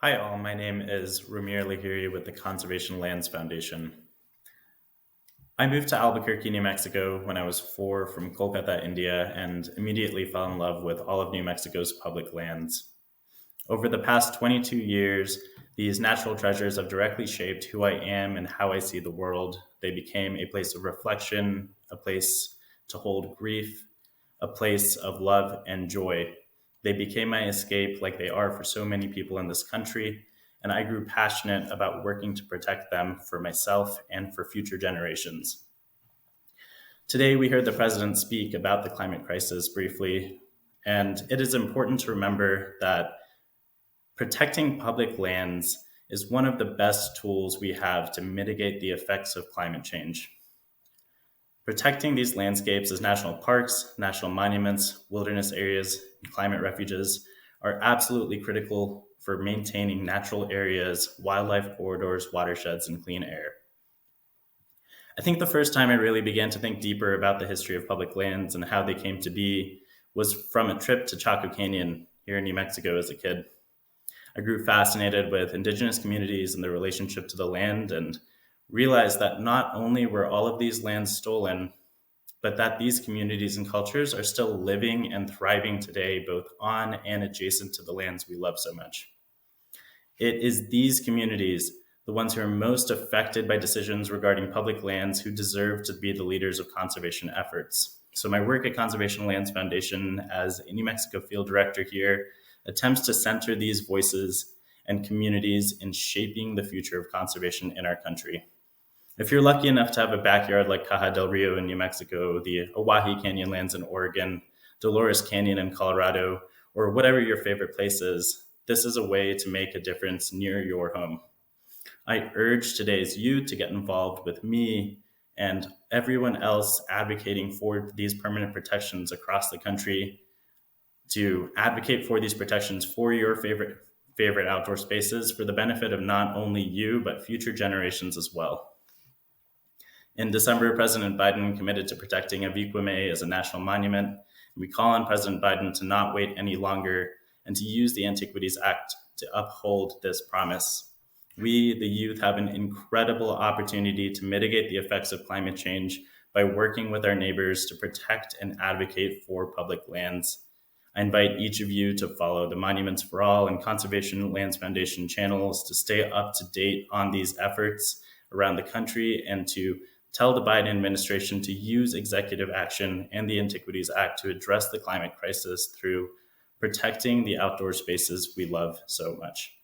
Hi, all. My name is Romir Lahiri with the Conservation Lands Foundation. I moved to Albuquerque, New Mexico when I was 4 from Kolkata, India, and immediately fell in love with all of New Mexico's public lands. Over the past 22 years, these natural treasures have directly shaped who I am and how I see the world. They became a place of reflection, a place to hold grief, a place of love and joy. They became my escape, like they are for so many people in this country, and I grew passionate about working to protect them for myself and for future generations. Today, we heard the president speak about the climate crisis briefly, and it is important to remember that protecting public lands is one of the best tools we have to mitigate the effects of climate change. Protecting these landscapes as national parks, national monuments, wilderness areas, and climate refuges are absolutely critical for maintaining natural areas, wildlife corridors, watersheds, and clean air. I think the first time I really began to think deeper about the history of public lands and how they came to be was from a trip to Chaco Canyon here in New Mexico as a kid. I grew fascinated with indigenous communities and their relationship to the land and realized that not only were all of these lands stolen, but that these communities and cultures are still living and thriving today, both on and adjacent to the lands we love so much. It is these communities, the ones who are most affected by decisions regarding public lands, who deserve to be the leaders of conservation efforts. So my work at Conservation Lands Foundation as a New Mexico field director here attempts to center these voices and communities in shaping the future of conservation in our country. If you're lucky enough to have a backyard like Caja del Rio in New Mexico, the Oahe Canyon lands in Oregon, Dolores Canyon in Colorado, or whatever your favorite place is, this is a way to make a difference near your home. I urge today's youth to get involved with me and everyone else advocating for these permanent protections across the country, to advocate for these protections for your favorite outdoor spaces for the benefit of not only you but future generations as well. In December, President Biden committed to protecting Aviquime as a national monument. We call on President Biden to not wait any longer and to use the Antiquities Act to uphold this promise. We, the youth, have an incredible opportunity to mitigate the effects of climate change by working with our neighbors to protect and advocate for public lands. I invite each of you to follow the Monuments for All and Conservation Lands Foundation channels to stay up to date on these efforts around the country and to tell the Biden administration to use executive action and the Antiquities Act to address the climate crisis through protecting the outdoor spaces we love so much.